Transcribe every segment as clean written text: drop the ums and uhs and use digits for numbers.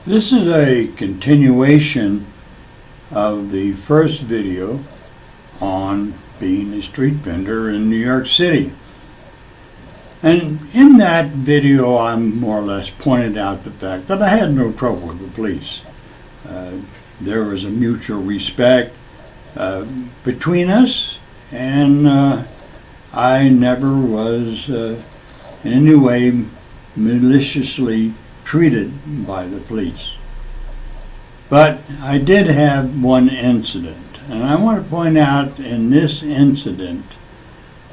This is a continuation of the first video on being a street vendor in New York City. And in that video, I more or less pointed out the fact that I had no trouble with the police. There was a mutual respect between us, and I never was in any way maliciously treated by the police. But I did have one incident, and I want to point out in this incident,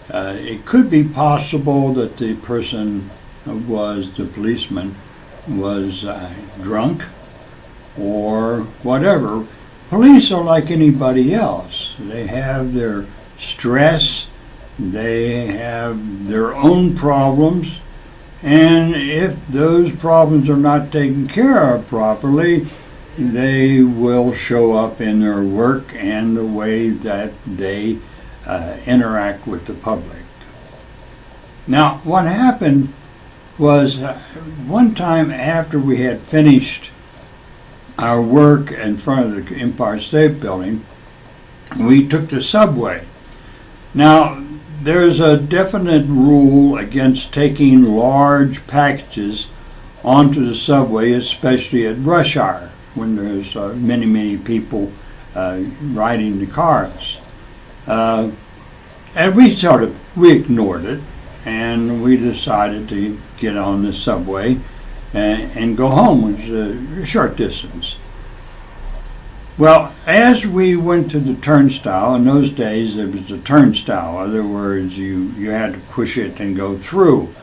it could be possible that the person the policeman was drunk or whatever. Police are like anybody else. They have their stress, they have their own problems, and if those problems are not taken care of properly, they will show up in their work and the way that they interact with the public. Now, what happened was one time after we had finished our work in front of the Empire State Building, we took the subway. Now, there's a definite rule against taking large packages onto the subway, especially at rush hour, when there's many people riding the cars. And we ignored it, and we decided to get on the subway and go home, which is a short distance. Well, as we went to the turnstile, in those days it was a turnstile. In other words, you had to push it and go through.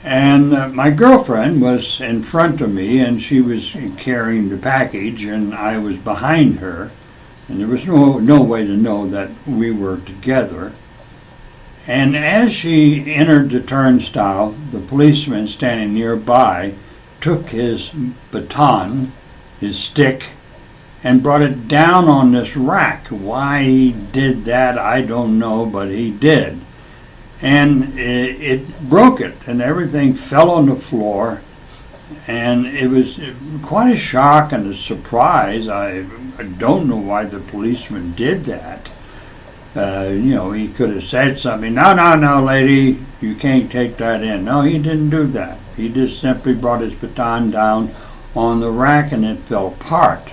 And my girlfriend was in front of me, and she was carrying the package, and I was behind her. And there was no way to know that we were together. And as she entered the turnstile, the policeman standing nearby took his baton, his stick, and brought it down on this rack. Why he did that, I don't know, but he did. And it broke it, and everything fell on the floor. And it was quite a shock and a surprise. I don't know why the policeman did that. He could have said something, no, lady, you can't take that in. No, he didn't do that. He just simply brought his baton down on the rack, and it fell apart.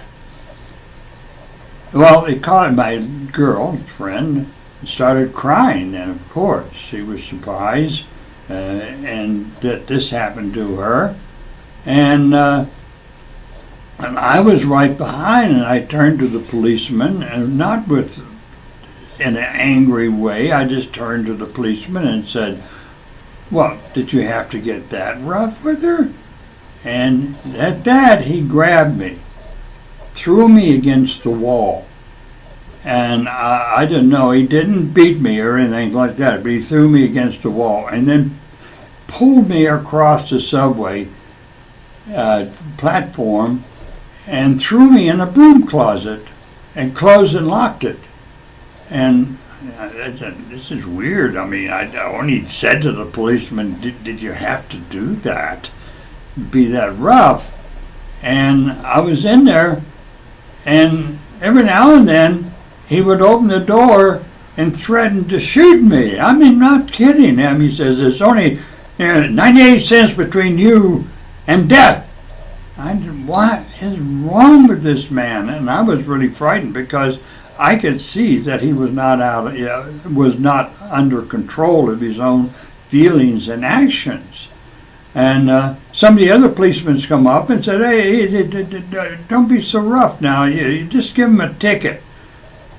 Well, it caught my girlfriend and started crying then, of course. She was surprised and that this happened to her. And I was right behind, and I turned to the policeman, and not in an angry way. I just turned to the policeman and said, "Well, did you have to get that rough with her?" And at that, he grabbed me, threw me against the wall. And I didn't know, he didn't beat me or anything like that, but he threw me against the wall and then pulled me across the subway platform and threw me in a broom closet and closed and locked it. And this is weird. I mean, I only said to the policeman, did you have to do that? Be that rough? And I was in there, and every now and then he would open the door and threaten to shoot me. I mean, not kidding him. He says, "It's only 98 cents between you and death." I said, "What is wrong with this man?" And I was really frightened because I could see that he was not under control of his own feelings and actions. And some of the other policemen come up and said, "Hey, don't be so rough now. You just give him a ticket.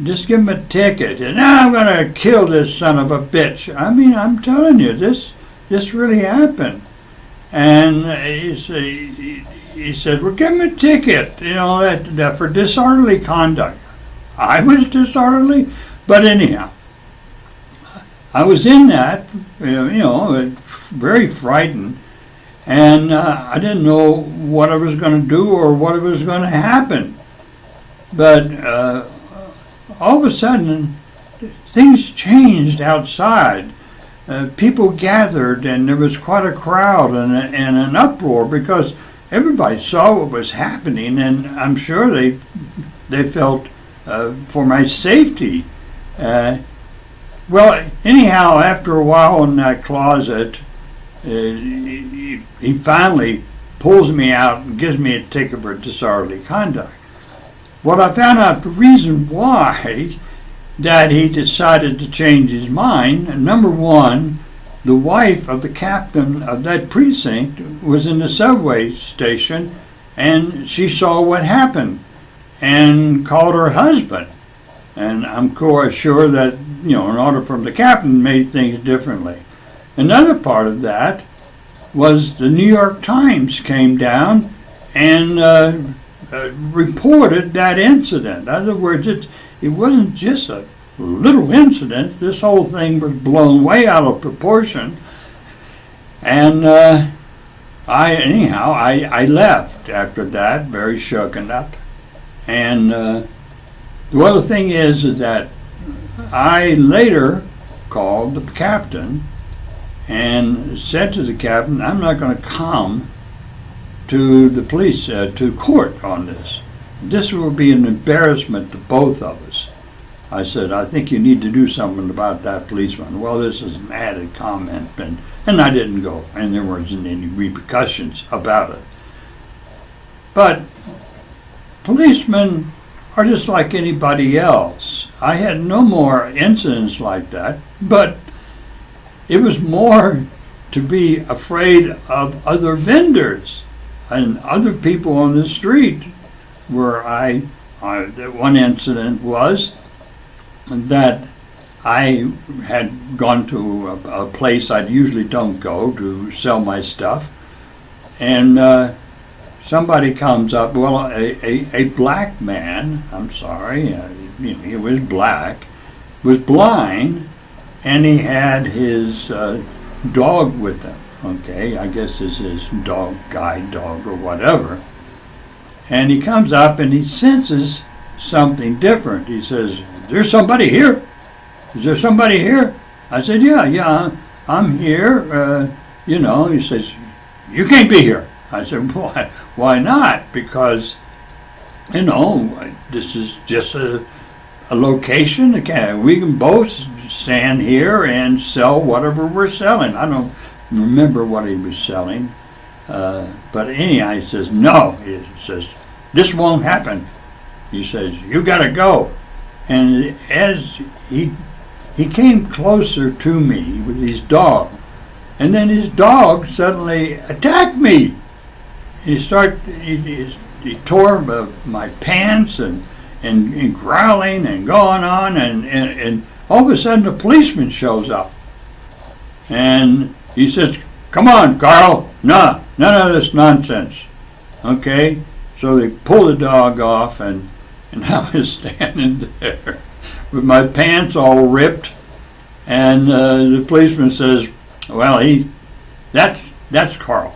Just give him a ticket. And now I'm going to kill this son of a bitch." I mean, I'm telling you, this really happened. And he said, "Well, give him a ticket, that for disorderly conduct." I was disorderly, but anyhow, I was in that, very frightened, and I didn't know what I was going to do or what was going to happen. But all of a sudden, things changed outside. People gathered, and there was quite a crowd and an uproar because everybody saw what was happening, and I'm sure they felt for my safety. Well, anyhow, after a while in that closet, he finally pulls me out and gives me a ticket for disorderly conduct. Well, I found out the reason why that he decided to change his mind. Number one, the wife of the captain of that precinct was in the subway station, and she saw what happened and called her husband. And I'm quite sure that, in order for the captain made things differently. Another part of that was the New York Times came down and reported that incident. In other words, it wasn't just a little incident. This whole thing was blown way out of proportion. And I left after that, very shooken up. And the other thing is that I later called the captain and said to the captain, I'm not going to come to the police, to court on this. This will be an embarrassment to both of us. I said, I think you need to do something about that policeman. Well, this is an added comment, and I didn't go, and there wasn't any repercussions about it. But policemen are just like anybody else. I had no more incidents like that, but it was more to be afraid of other vendors and other people on the street. Where one incident was that I had gone to a place I usually don't go to sell my stuff, and somebody comes up, well, a black man, I'm sorry, he was black, was blind, and he had his dog with him, okay, I guess it's his guide dog or whatever. And he comes up and he senses something different. He says, is there somebody here? Is there somebody here? I said, yeah, I'm here. He says, you can't be here. I said, why not? Because, this is just a location. We can both stand here and sell whatever we're selling. I don't remember what he was selling. But anyhow, he says, no. He says, this won't happen. He says, you got to go. And as he came closer to me with his dog, and then his dog suddenly attacked me. He tore my pants and growling and going on, and all of a sudden the policeman shows up. And he says, come on, Carl. No, none of this nonsense. Okay? So they pull the dog off, and I was standing there with my pants all ripped, and the policeman says, well, that's Carl.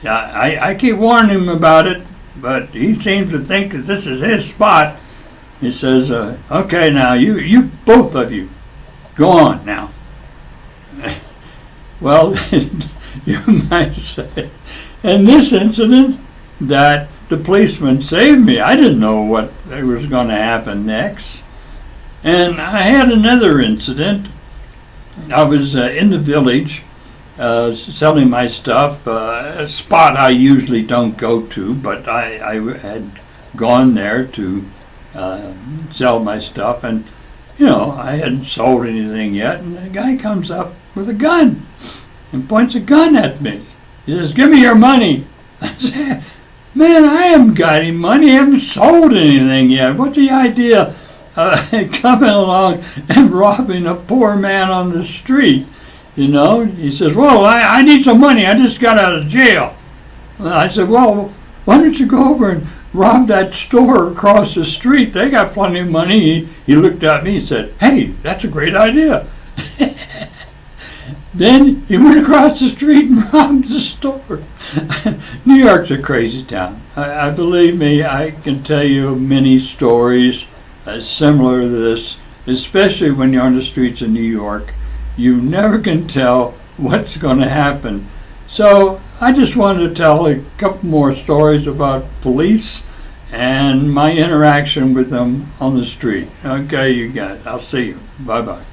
I keep warning him about it, but he seems to think that this is his spot. He says, okay, now, you both of you, go on now. Well, you might say, in this incident, that the policeman saved me. I didn't know what was going to happen next. And I had another incident. I was in the village selling my stuff, a spot I usually don't go to, but I had gone there to sell my stuff, and I hadn't sold anything yet, and the guy comes up with a gun and points a gun at me. He says, give me your money. I said, man, I haven't got any money. I haven't sold anything yet. What's the idea of coming along and robbing a poor man on the street? He says, well, I need some money. I just got out of jail. I said, well, why don't you go over and rob that store across the street? They got plenty of money. He looked at me and said, hey, that's a great idea. Then he went across the street and robbed the store. New York's a crazy town. I believe me, I can tell you many stories similar to this, especially when you're on the streets of New York. You never can tell what's going to happen. So I just wanted to tell a couple more stories about police and my interaction with them on the street. Okay, you guys, I'll see you. Bye-bye.